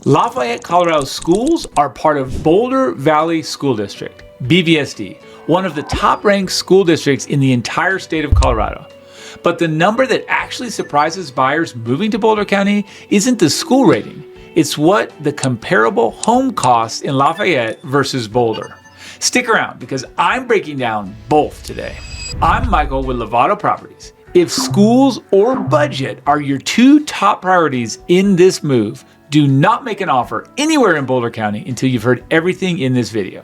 Lafayette Colorado schools are part of Boulder Valley School District, BVSD, one of the top-ranked school districts in the entire state of Colorado. But the number that actually surprises buyers moving to Boulder County isn't the school rating. It's what the comparable home costs in Lafayette versus Boulder. Stick around because I'm breaking down both today. I'm Michael with Lovato Properties. If schools or budget are your two top priorities in this move, do not make an offer anywhere in Boulder County until you've heard everything in this video.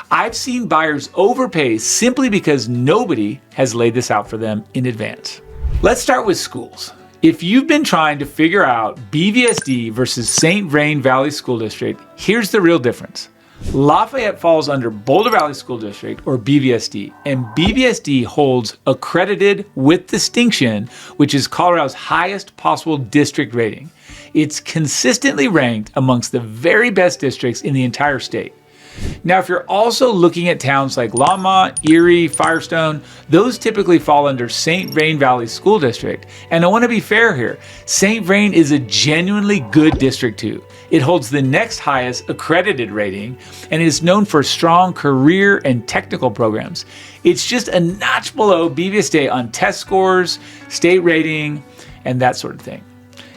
I've seen buyers overpay simply because nobody has laid this out for them in advance. Let's start with schools. If you've been trying to figure out BVSD versus Vrain Valley School District, here's the real difference. Lafayette falls under Boulder Valley School District, or BVSD, and BVSD holds accredited with distinction, which is Colorado's highest possible district rating. It's consistently ranked amongst the very best districts in the entire state. Now, if you're also looking at towns like Longmont, Erie, Firestone, those typically fall under Vrain Valley School District. And I want to be fair here, Vrain is a genuinely good district too. It holds the next highest accredited rating and is known for strong career and technical programs. It's just a notch below BVSD on test scores, state rating, and that sort of thing.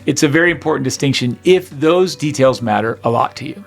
It's a very important distinction if those details matter a lot to you.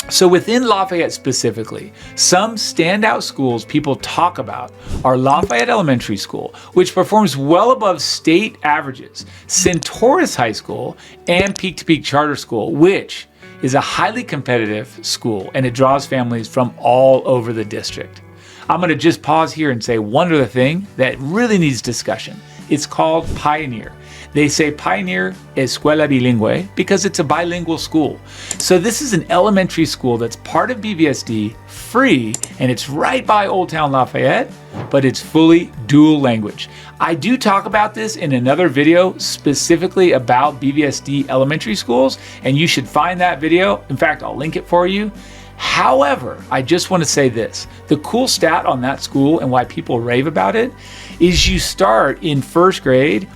So within Lafayette specifically, some standout schools people talk about are Lafayette Elementary School, which performs well above state averages, Centaurus High School, and Peak to Peak Charter School, which is a highly competitive school and it draws families from all over the district. I'm going to just pause here and say one other thing that really needs discussion. It's called Pioneer. They say Pioneer Escuela Bilingüe because it's a bilingual school. So this is an elementary school that's part of BVSD, free, and it's right by Old Town Lafayette, but it's fully dual language. I do talk about this in another video specifically about BVSD elementary schools, and you should find that video. In fact, I'll link it for you. However, I just want to say this. The cool stat on that school and why people rave about it is you start in first grade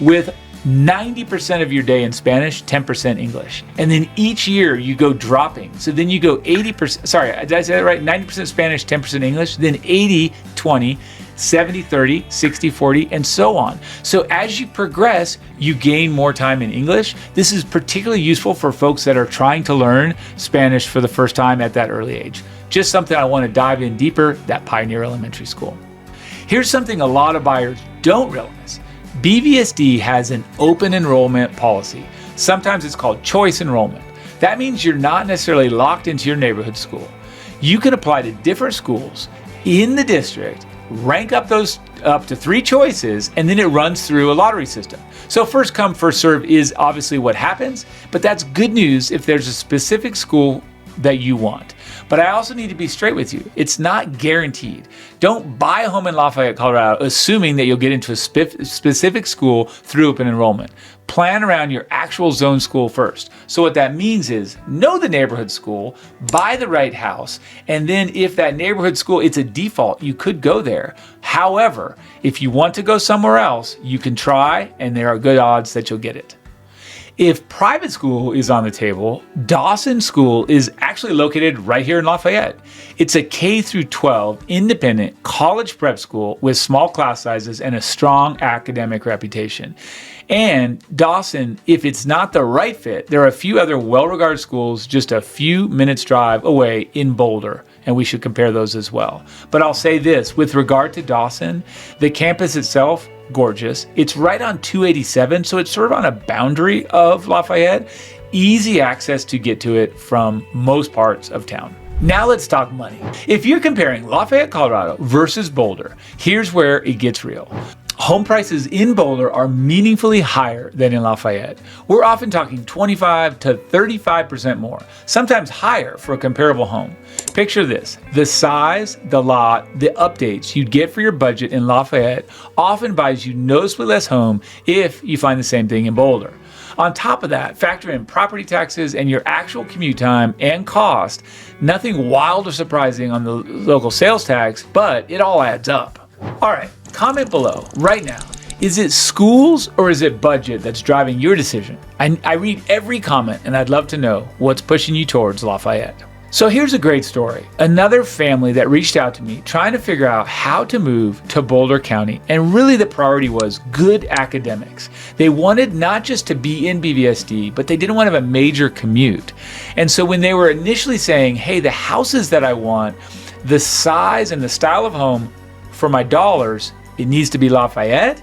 with 90% of your day in Spanish, 10% English. And then each year you go dropping. So then you go 80%, sorry, did I say that right? 90% Spanish, 10% English, then 80-20, 70-30, 60-40, and so on. So as you progress, you gain more time in English. This is particularly useful for folks that are trying to learn Spanish for the first time at that early age. Just something I want to dive in deeper, that Pioneer Elementary School. Here's something a lot of buyers don't realize. BVSD has an open enrollment policy. Sometimes it's called choice enrollment. That means you're not necessarily locked into your neighborhood school. You can apply to different schools in the district, rank up those up to 3 choices, and then it runs through a lottery system. So first come, first serve is obviously what happens, but that's good news if there's a specific school that you want. But I also need to be straight with you. It's not guaranteed. Don't buy a home in Lafayette, Colorado, assuming that you'll get into a specific school through open enrollment. Plan around your actual zone school first. So what that means is know the neighborhood school, buy the right house, and then if that neighborhood school, it's a default, you could go there. However, if you want to go somewhere else, you can try, and there are good odds that you'll get it. If private school is on the table, Dawson School is actually located right here in Lafayette. It's a K through 12 independent college prep school with small class sizes and a strong academic reputation. And Dawson, if it's not the right fit, there are a few other well-regarded schools just a few minutes drive away in Boulder, and we should compare those as well. But I'll say this, with regard to Dawson, the campus itself, gorgeous. It's right on 287, so it's sort of on a boundary of Lafayette. Easy access to get to it from most parts of town. Now let's talk money. If you're comparing Lafayette, Colorado versus Boulder, here's where it gets real. Home prices in Boulder are meaningfully higher than in Lafayette. We're often talking 25 to 35% more, sometimes higher for a comparable home. Picture this, the size, the lot, the updates you'd get for your budget in Lafayette often buys you noticeably less home if you find the same thing in Boulder. On top of that, factor in property taxes and your actual commute time and cost. Nothing wild or surprising on the local sales tax, but it all adds up. All right, comment below right now Is it schools or is it budget that's driving your decision? I read every comment and I'd love to know what's pushing you towards Lafayette. So here's a great story. Another family that reached out to me trying to figure out how to move to Boulder County, and really the priority was good academics. They wanted not just to be in BVSD, but they didn't want to have a major commute. And so when they were initially saying, hey, the houses that I want, the size and the style of home for my dollars, it needs to be Lafayette,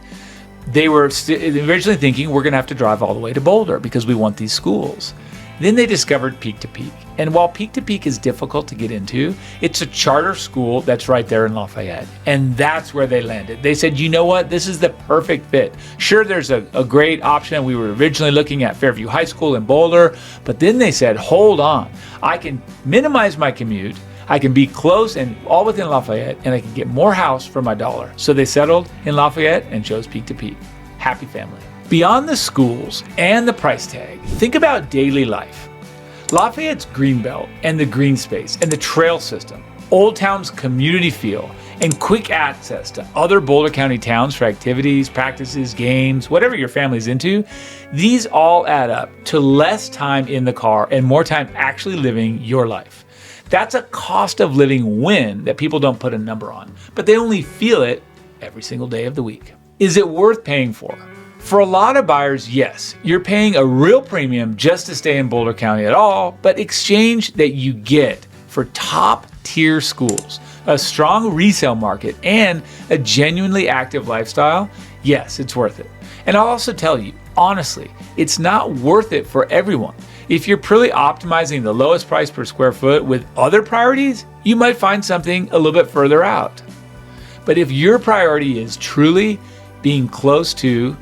they were originally thinking we're going to have to drive all the way to Boulder because we want these schools. Then they discovered Peak to Peak. And while Peak to Peak is difficult to get into, it's a charter school that's right there in Lafayette. And that's where they landed. They said, you know what, this is the perfect fit. Sure, there's a great option. We were originally looking at Fairview High School in Boulder, but then they said, hold on, I can minimize my commute, I can be close and all within Lafayette, and I can get more house for my dollar. So they settled in Lafayette and chose Peak to Peak. Happy family. Beyond the schools and the price tag, think about daily life. Lafayette's greenbelt and the green space and the trail system, Old Town's community feel, and quick access to other Boulder County towns for activities, practices, games, whatever your family's into, these all add up to less time in the car and more time actually living your life. That's a cost of living win that people don't put a number on, but they only feel it every single day of the week. Is it worth paying for? For a lot of buyers, yes, you're paying a real premium just to stay in Boulder County at all, but exchange that you get for top tier schools, a strong resale market, and a genuinely active lifestyle, yes, it's worth it. And I'll also tell you, honestly, it's not worth it for everyone. If you're purely optimizing the lowest price per square foot with other priorities, you might find something a little bit further out. But if your priority is truly being close to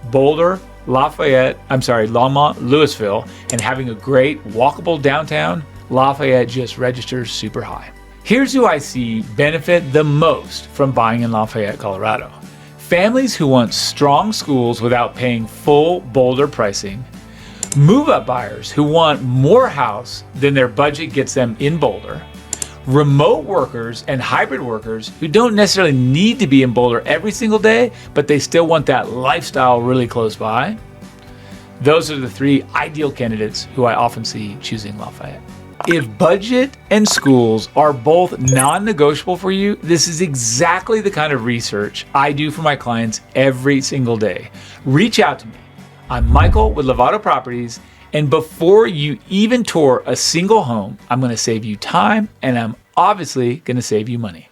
Boulder, Longmont, Louisville, and having a great walkable downtown, Lafayette just registers super high. Here's who I see benefit the most from buying in Lafayette, Colorado. Families who want strong schools without paying full Boulder pricing, move-up buyers who want more house than their budget gets them in Boulder, remote workers and hybrid workers who don't necessarily need to be in Boulder every single day, but they still want that lifestyle really close by. Those are the three ideal candidates who I often see choosing Lafayette. If budget and schools are both non-negotiable for you, this is exactly the kind of research I do for my clients every single day. Reach out to me. I'm Michael with Lovato Properties, and before you even tour a single home, I'm going to save you time, and I'm obviously going to save you money.